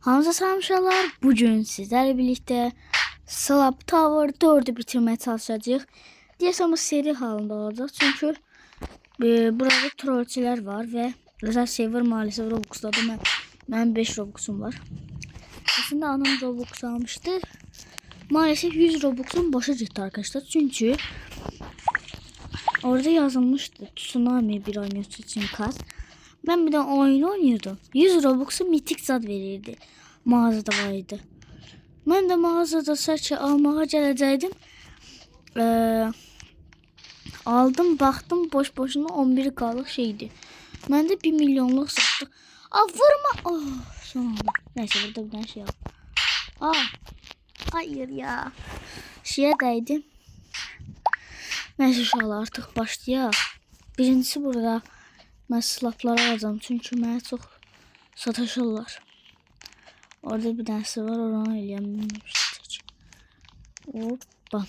Hamza Samşalar bugün sizlerle birlikte Slap Tower 4'ü bitirmeye çalışacağız. Deyəsəm bu seri halında olacaq. Çünkü burada trollçiler var ve özel server maalesef Robux'da ben 5 Robux'um var. Aslında anam Robux almıştı. Maalesef 100 Robux'um boşa gitti arkadaşlar. Çünkü orada yazılmıştı Tsunami bir oyun için kas. Ben bir de oyun oynuyordum. 100 Robux'u mitik zad verirdi. Mağazada vardı. Ben de mağazada saç almaya geləcəkdim. Aldım, baktım boş boşuna 11 kalıq şeydi. Ben de 1 milyonluq satdım. Vurma. Oh, son anda. Neyse burada bir tane şey al. Hayır ya. Şeye dəydim. Neyse inşallah artık başlayaq. Birincisi burada ben slapları alacağım. Çünkü mənə çox sataşırlar. Orada bir tanesi var. Oranı eləyəm. Hoppa.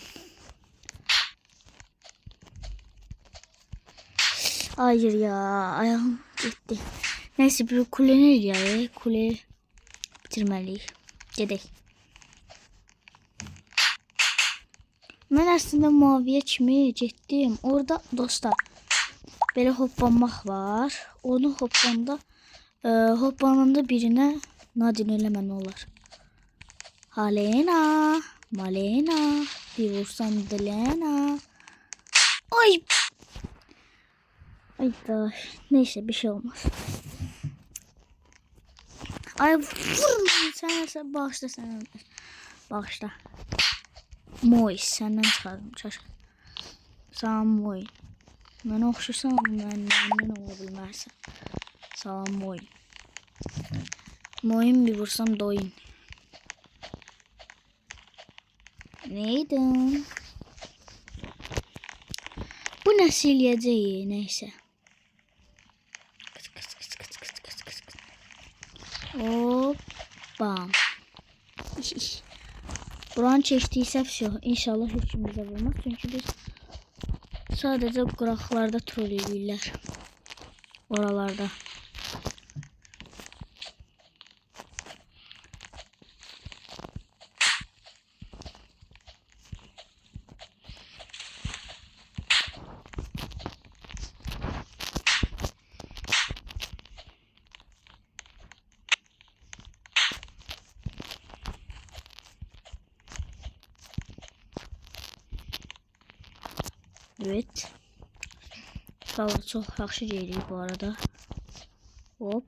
Hayır ya. Ayağım gitti. Neyse bir kuleni eləyək. Kuleyi bitirməliyik. Gedək. Ben aslında maviye kimi getdim. Orada dostlar böyle hoppanmaq var. Onu hoppananda birine nadin eləmən olar. Halena, Malena, bir vursan Delena. Ay. Ay da neyse bir şey olmaz. Ay vurma sen bağışla sen. Bağışla. Moy senden çıkardım çaşk. Salam Moy. Mənə oxşusan məndən ola bilmərsən. Salam Moy. Moyun bir vursam doyun. Neydi? Bu nasıl yiyeceği neyse. Hoppa. Buranı çeşdiysə inşallah heç kim bizə vurmaz. Çünkü biz sadece qıraqlarda troll edirlər. Oralarda. Evet. Valla çok yaxşı geliyor bu arada. Hop.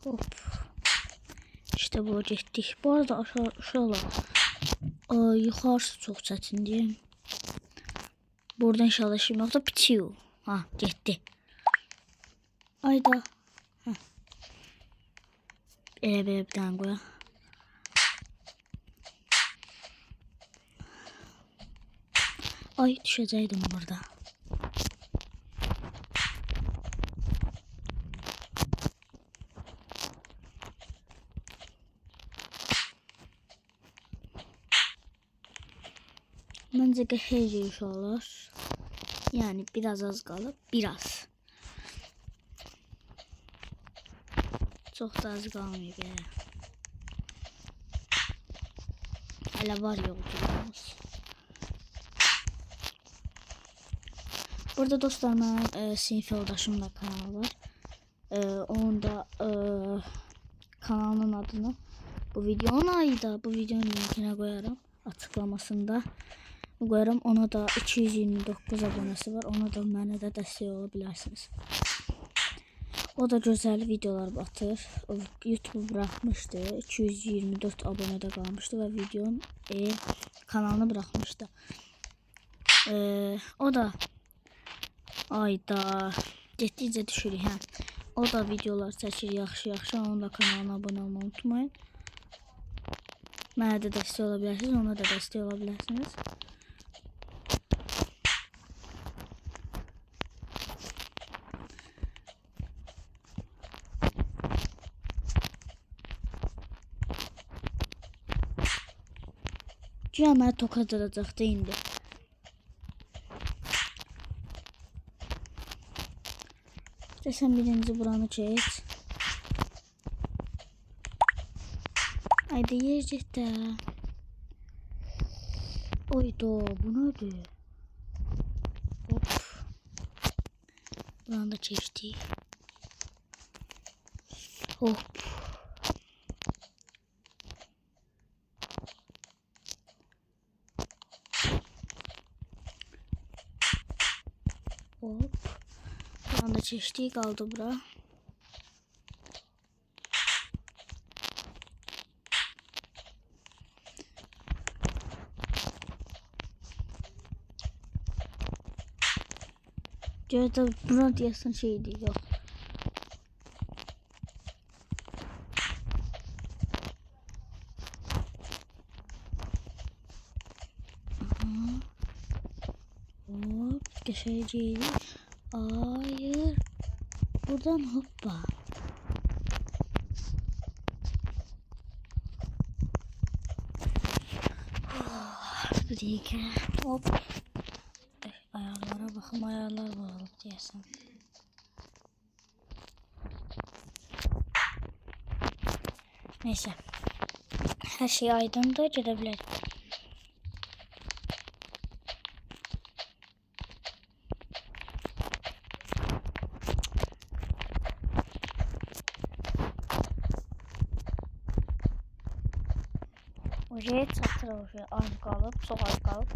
Hop. İşte bu getdik. Bu arada aşağılar. Yuxarısı çox çətin deyim. Buradan inşallah şimdi yoksa bitiyor. Ha getdi. Ayda. Elə bir dənə qoyaq. Ay düşəcəkdim burada. Məncə qəşəngcə iş olur. Yani biraz az qalıb, biraz. Çok da az qalmayıb ya. Hələ var yolculuğumuz. Burada dostlar mənim sinif yoldaşımla kanalı var. Onun da kanalının adını bu videonun ayda bu videonun linkine koyarım. Açıklamasında koyarım. Ona da 229 abonesi var. Ona da mənə də dəstək ola bilərsiniz. O da güzel videolar batır. O YouTube bırakmıştı. 224 abonede kalmıştı ve videonun kanalını bırakmıştı. O da ayda getdikcə düşürük hə. O da videolar çəkir yaxşı. Onun da kanalına abone olmayı unutmayın. Mənə də dəstək ola bilərsiniz. Ona da dəstək ola bilərsiniz. Güya mənə tokat atacaqdı indi. Sen birinci buranı geç. Haydi yer ciddi. Oydu bu neydi? Hop. Buranı da geçti. Hop. Hop. Buranı da geçti, kaldı bura. Gözde buna diyorsun şeydi yok. Hop geçeceğiz. Hayır. Buradan hoppa. Bir dakika. Hop. Ayarlara bakın, ayarlar var diyorsun. Neyse. Her şey aydındır, gidebilir. Oraya çatır oraya az kalıp, çok az kalıp.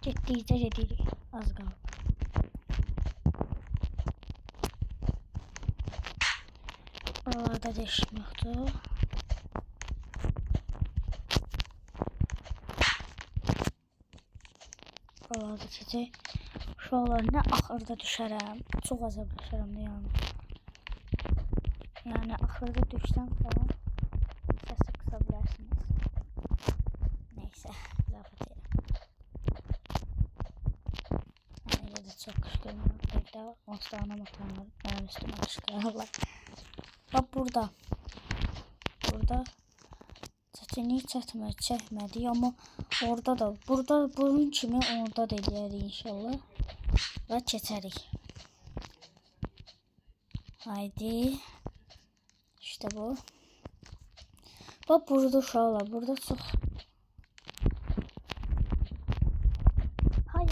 Gittikçe gidirik, az kalıp. Oralarda değişim yoktu. Oralarda çiçek. Şuralar ne ahırda düşərəm. Çok azab düşərəm de yani. Yani ahırda düşsəm falan sesi kısabilirsiniz. Neyse, lafı deyim. Yani de çok kışkırmıyorum. Evde 10 tane motorlar benim üstüme kışkırırlar. Bak burada. Burada çətinlik çəkmədik ama orada da burada bunun kimi orada da eləyərik inşallah və keçərik. Haydi. İşte bu. Bak burada uşaqlar, burada çox. Hayır.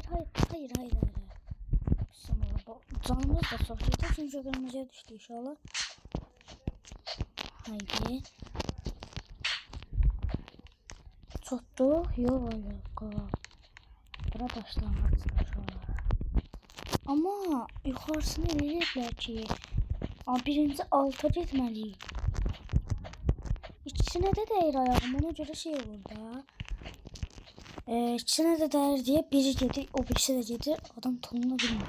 Bismillah. Canımız da çox gedir çünkü qırmızıya düşdü inşallah. Haydi. Çotdu. Yok. Bura başlanmışdı uşaqlar. Ama yuxarısını eləyiblər ki, birinci alta getməliyik. İçine de değir ayağım, ona göre şey olur da. İçine de değir diye biri gedir, o birisi de gedir, adam tonunu bilmiyor.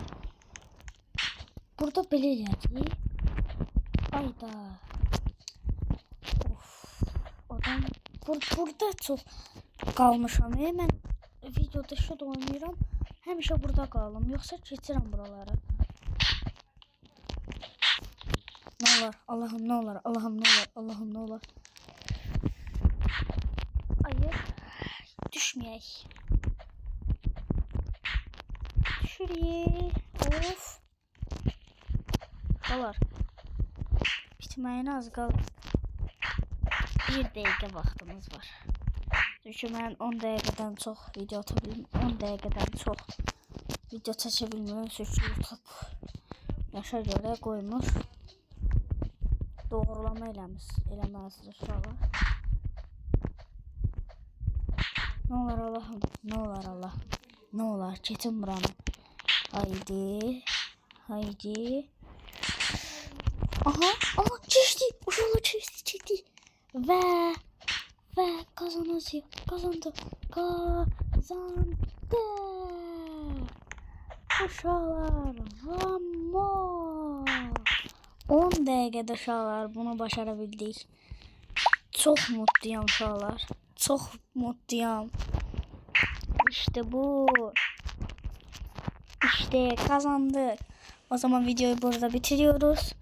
Burada belə eləyəcək. Ayda. Of. Adam burada çok qalmışam. Mən videoda şu da oynayıram. Həmişə burada qalım, yoxsa keçirəm buraları. Ne olur, Allah'ım ne olur, Allah'ım ne olur. Hayır, düşmeyek. Şuraya, of. Qalar. Bitməyinə az qalır. 1 dəqiqə vaxtımız var. Çünki mən 10 dəqiqədən çox video ata bilmirəm. 10 dəqiqədən çox video çəkə bilmirəm. Çünki YouTube yaşa görə qoymuş. Doğrulama eləməzdir uşaqlar. Ne olur Allah'ım, ne olur Allah. Ne olur keçin buranı. Haydi. Aha, geçti. Uşaqlar keçdi. Və kazandı. Uşaqlar, vamos. 10 dəqiqədə uşaqlar bunu başarabildik. Çok mutluyum uşaqlar. Çok mutluyum. İşte bu. İşte kazandık. O zaman videoyu burada bitiriyoruz.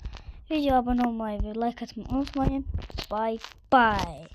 Videoya abone olmayı ve like atmayı unutmayın. Bye bye.